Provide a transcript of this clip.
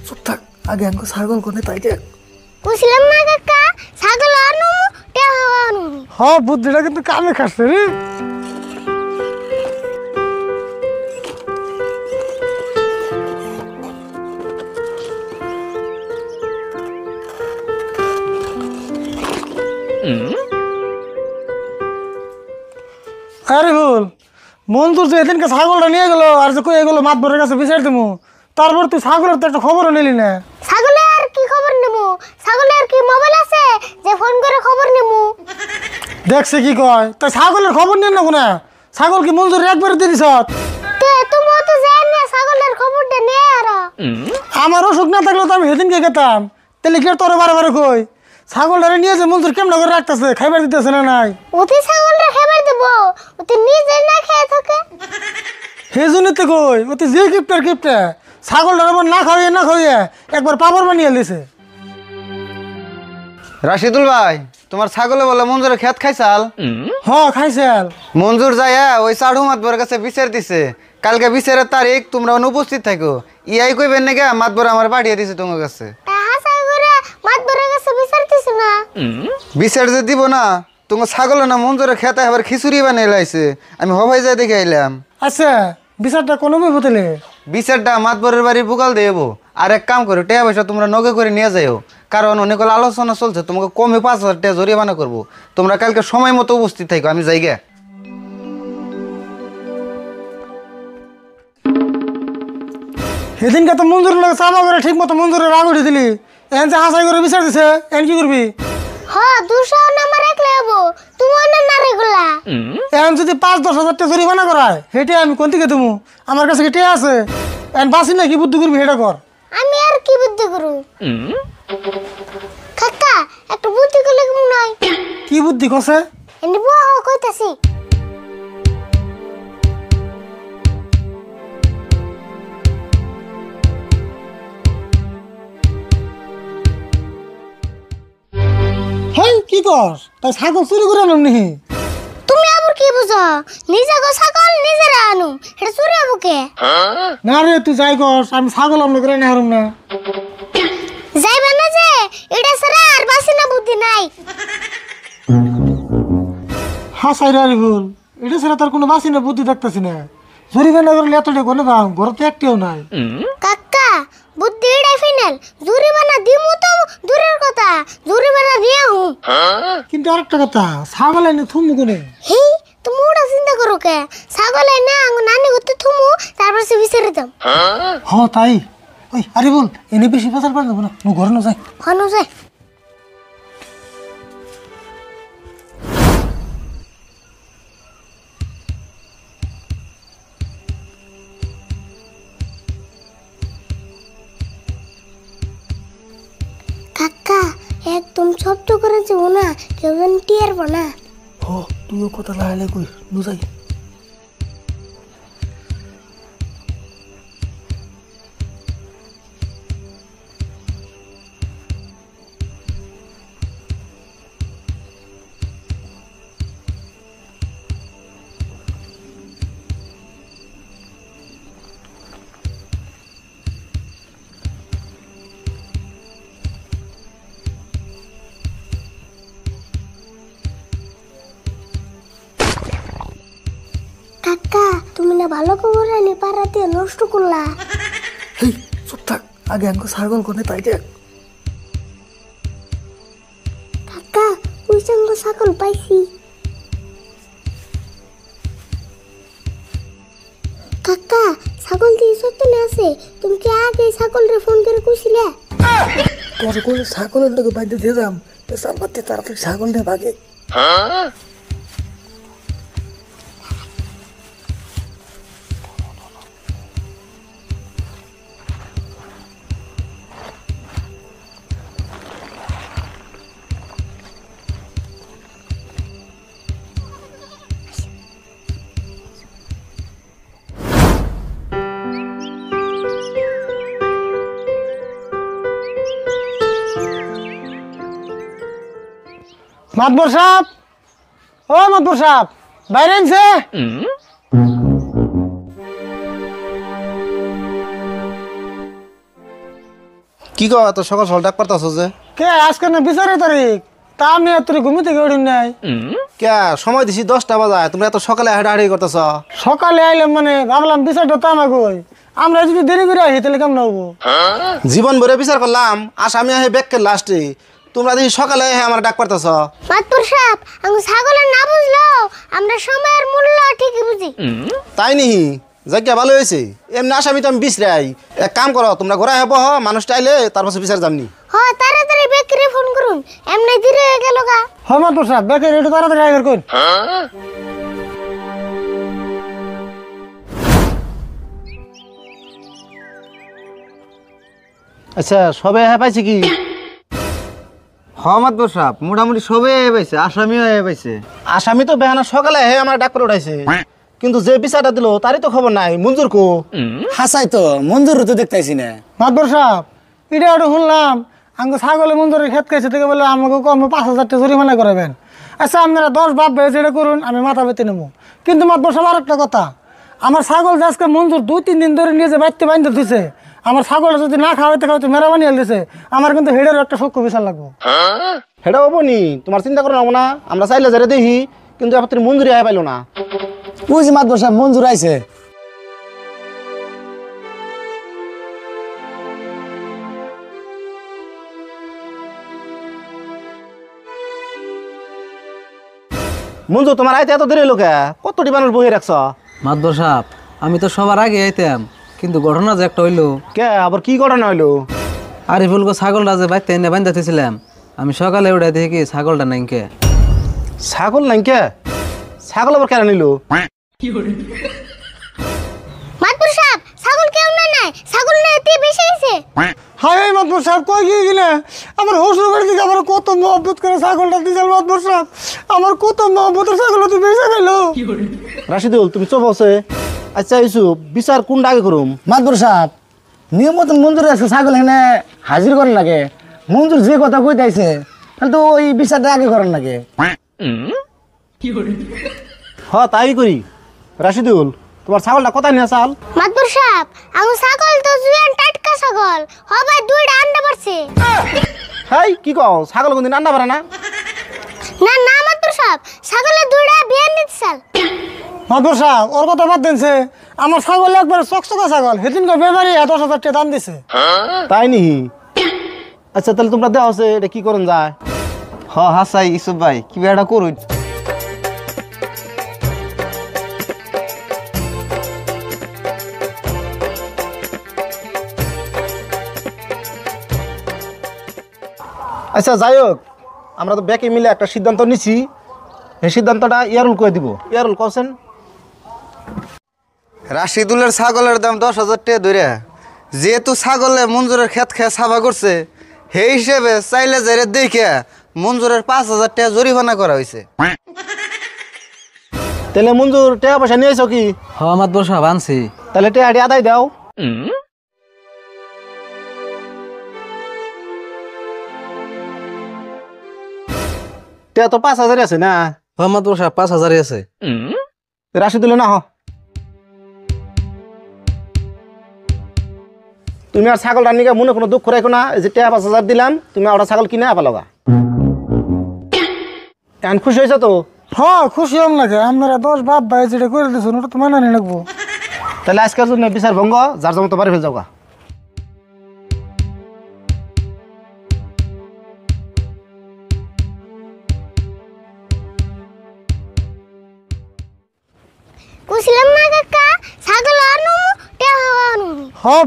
চুপ থাক, আগে আমাকে ছাগল কোনে তাই দেখ। কইছিলাম না কাকা, ছাগল আনু টেহা আনু। হ্যাঁ, বুদ্ধিটা কিন্তু কামে খাচ্ছে রে। আরে বল, মঞ্জুর যে এদিনকে ছাগলটা নিয়ে গেল আর যে কই এগুলো মাতবরের কাছে বিচার দেবো, তারপর তুই ছাগলের তো একটা খবরও নিলি না। ছাগলের কি খবর নেবো? ছাগলের কি মোবাইল আছে যে ফোন করে খবর নেবো? দেখছে কি কয়, তাই ছাগলের খবর নেন না কোনা? ছাগল কি মঞ্জুর একবার দিয়ে দিছ? তুমি তো জানি ছাগলের খবরটা নে আর। আমার অসুখ না থাকলে তো আমি সেদিনকে গেতাম, তাহলে কি তোর বারে বারে কই ছাগলটারে নিয়ে যে মঞ্জুর কেমন করে রাখতেছে, খাইবার দিতেছে না নাই? ওতে ছাগলটা খাবার দেবো, ওতে নিজে না খেয়ে থাকে। সেই জন্যতে কই ওতে যে গিফটে ছাগলটার আবার না খাওয়িয়ে একবার পাপড় বানিয়ে দিছে। রাশিদুল ভাই, তোমার ছাগলে বলে মঞ্জুরের খেত খাইছাল? হ্যাঁ, খাইছাল। মঞ্জুর যাইয়া ওই সাড়ু মাতবরের কাছে বিচার দিছে, কালকে বিচারের তারিখ, তোমরা অনুপস্থিত থাকো। ইয়াই কইবেন নাকি মাতবর আমার পাঠিয়ে দিছে তোমার কাছে। মাতবরের কাছে বিচার দিছ না? বিচার যে দিব না, তোমার ছাগল না মঞ্জুরের খেতে আবার খিচুড়ি বানিয়ে লাইছে, আমি হবাই যাই দেখে আইলাম। আচ্ছা, বিচারটা কোনো বই বতলে? বিচারটা মাতবরের বাড়ির বুকাল দেব। আর এক কাম করো, টাকা পয়সা তোমরা নগে করে নিয়ে যাইও, কারণ অনেক আলোচনা চলছে, তোমাকে কমে 5,000 টাকা জরিমানা করবো। তোমরা কালকে সময় মতো উপস্থিত থাকো, আমি যাইগা। সেদিনকে তো মঞ্জুরের লাগে চাপা করে ঠিক মতো মঞ্জুরের রাগ উঠে দিলি, এন যে হাসাই করে বিচার দিছে, এন কি করবি? হ্যাঁ, 200 নাম্বার একলে হবো, তুমি অন্য না রেগুলা। এখন যদি 5-10 হাজার টাকা জরিমানা করায়, হেঁটে আমি কোন থেকে দেবো? আমার কাছে হেঁটে আছে, এখন বাসি না কি বুদ্ধি করবি হেঁটে কর। আমি আর কি বুদ্ধি করু? কাকা, একটা বুদ্ধি করলে কেমন হয়? কি বুদ্ধি কছে? এনে বউ কইতাছি। হেই, কি কর? তাই ছাগল চুরি করে আনম নি? তুমি আবার কি বুঝো? নিজে গো ছাগল নিজে আনু, এটা চুরি হবো কে? না রে, তুই যাই কর, আমি ছাগল অন্য করে না হারুম না। যাইবা না যে, এটা ছাড়া আর বাসি না বুদ্ধি নাই। হাসাই রে বল, এটা ছাড়া তার কোনো বাসি না বুদ্ধি দেখতেছি না। জরিমানা করলে এতটা কোনো দাম ঘরে তো একটিও নাই। কাকা, বুদ্ধি এটাই ফাইনাল। জরিমানা দিমু তো দূরের কথা, জরিমানা দিয়া হুম। কিন্তু আরেকটা কথা, ছাগল এনে থুমু কোনে? হেই, তুমি ওটা চিন্তা করো কে? ছাগল না আঙ্গু নানি করতে থুমু, তারপর সে বিচারে দাম। হ্যাঁ তাই। ওই আরে বল, এনে বেশি পেশাল পার যাবো না, ঘরে না যাই। হনু যায়। কাকা, একদম শব্দ করে যাবো না, কেউ যেন টিয়ার না। হ, তুইও কথা লাগালে কই নু যাই। কাকা, তুমি না ভালো খবর আনি পাড়াতে নষ্ট করলা। হেই, চুপ থাক, আগে আমাকে ছাগল কোনে তাই দেখ। কাকা, ওই সঙ্গে ছাগল পাইছি। কাকা, ছাগল দিয়ে সত্যি আছে, তুমি কি আগে ছাগলরে ফোন করে কইছিলে? তোর কোন ছাগলের লোকে বাইরে দিয়ে দাম, পেশাল পাতি তাড়াতাড়ি ছাগল নিয়ে ভাগে। মাতবর সাহেব, ও মাতবর সাহেব, বাইরে আনছে। কি কও এত সকাল সকাল ডাক পারতাছ যে? কে আজকে না 20 তারিখ, তা আমি আর তোর ঘুমি থেকে উঠি নাই। কে সময় দিছি 10টা বাজায়, তোমরা এত সকালে হাঁটাহাঁটি করতেছ? সকালে আইলাম মানে ভাবলাম বিচারটা তো আমাকে কই, আমরা যদি দেরি করে আসি তাহলে কেমন হবো? জীবন ভরে বিচার করলাম, আসামি আহে ব্যাগকে লাস্টে, তোমরা দেখি সকালে আমার ডাক পারতাছ। মাতপুর সাহেব আমি ছাগলের না বুঝলো আমরা সময়ের মূল্য ঠিকই বুঝি। তাই নিহি যাকে ভালো হয়েছে, এমনি আসামি তো আমি বিশ্রাই। এক কাম করো, তোমরা ঘোরা হবো মানুষটা আইলে তারপর বিচার যামনি। হয় তাড়াতাড়ি বেকরে ফোন করুন, এমনি ধীরে হয়ে গেল গা। হয় মাতবর সাহেব, বেকের একটু তাড়াতাড়ি আইবার কই। আচ্ছা সবে পাইছে কি? হমাদ বসাব মোটামুটি সবে পাইছে, আসামিও পাইছে। আসামি তো বেহানা সকালে আমার ডাক করে উঠাইছে, কিন্তু যে বিচারটা দিল তারই তো খবর নাই। মঞ্জুর কো? হাসাই তো মঞ্জুর তো দেখতেছি না। মাতবর সাহেব এটা একটু শুনলাম আমাকে ছাগলে মঞ্জুরের ক্ষেত খাইছে থেকে বলে আমাকে কম 5,000 টাকা জরিমানা করাবেন। আচ্ছা আপনারা 10 বাপ ভাই যেটা করুন, আমি মাথা পেতে নেবো। কিন্তু মাতবর সাহেব আর একটা কথা, আমার ছাগল যে আজকে মঞ্জুর 2-3 দিন ধরে নিয়ে যে বাড়িতে বাঁধতে দিছে, আমার ছাগল যদি না খাওয়াইতে খাওয়াইতে মেরা বানিয়ে দিছে, আমার কিন্তু হেডের একটা সূক্ষ্ম বিচার লাগবো। হেটা হবো নি, তোমার চিন্তা করো না, আমরা চাইলে যারা দেখি, কিন্তু এবার তুমি মঞ্জুরি আয় পাইলো না। বুঝি মাতবর সাহেব মঞ্জুর আইছে। মঞ্জুর তোমার আইতে এত দেরি লোকে, কতটি মানুষ বহে রাখছ? মাতবর সাহেব আমি তো সবার আগে আইতাম, কিন্তু ঘটনা যে একটা হইলো। কে আবার কি ঘটনা হইলো? আরিফুলকে ছাগলটা যে বাইতে এনে বান্ধাতেছিলাম, আমি সকালে উঠে দেখি কি ছাগলটা নাই কে। ছাগল নাই কে? ছাগল আবার কেন নিল? মাতপুর সাহেব ছাগল কেউ না নাই, ছাগল না এতে বেশি হইছে। হাই মাতবর সাহেব কই গিয়ে গেলে আমার হসুর বাড়ি থেকে আমার কত মহব্বত করে ছাগলটা দিয়েছিল। মাতবর সাহেব আমার কত মহব্বতের ছাগল তুই বেঁচে গেলো। রাশিদুল তুমি চোপ আছে। আচ্ছা ইউসুফ বিচার কোনটা আগে করুম? মাতবর সাহেব নিয়ম মতন মঞ্জুর আছে, ছাগল এখানে হাজির করেন লাগে। মঞ্জুর যে কথা কই দিয়েছে তাহলে তো ওই বিচারটা আগে করেন লাগে। হ তাই করি। রাশিদুল তোমার ছাগলটা কোথায় নিয়ে চাল? মাতপুর সাহেব আমি ছাগল তো জুয়ান টাটকা ছাগল, হবে 2টা আন্ডা পারছে। হাই কি কও, ছাগল কোনদিন আন্ডা পারে না? না না মাতপুর সাহেব ছাগলের 2টা বিয়ান দিছাল। মাতবর সাহেব ওর কথা বাদ দিনছে, আমার ছাগল একবার চকচকা ছাগল, সেদিনকে বেমারি 10,000 টাকা দাম দিছে। তাই নি? আচ্ছা তাহলে তোমরা দেওয়া আছে এটা কি করুন যায়? হ হাসাই ইসুফ ভাই কি এটা করুন। আচ্ছা যাই হোক, আমরা তো ব্যাকে মিলে একটা সিদ্ধান্ত নিছি, এই সিদ্ধান্তটা ইয়ারুল করে দিব। ইয়ারুল কছেন? রাশিদুলের ছাগলের দাম 10,000 টাকা ধরে, যেহেতু ছাগলে মঞ্জুরের ক্ষেত খেয়ে সাফা করছে, সেই হিসেবে চাইলে যারে দেখে মঞ্জুরের 5,000 টাকা জরিমানা করা হয়েছে। তাহলে মঞ্জুর টাকা পয়সা নিয়েছ কি? হ মাতবর সাহেব আনছি। তাহলে টাকাটি আদায় দাও। টাকা তো 5,000 আছে না? হ মাতবর সাহেব 5,000 আছে। রাশিদুলে না হ, তুমি আর ছাগল রান্নিকা মনে কোনো দুঃখ রাখো না। এই যে টাকা 5,000 দিলাম, তুমি ওটা ছাগল কিনে পালোগা। এখন খুশি হয়েছে তো? হ্যাঁ খুশি হম নাকি, আপনারা 10 বাপ ভাই যেটা করে দিয়েছেন ওটা তো মানা নিয়ে রাখবো। তাহলে আজকের জন্য বিচার ভঙ্গ, যার জন্য তো বাড়ি ফেল যাওগা। কুছিলাম না কাকা ছাগল আনু টেহা আনু। হ্যাঁ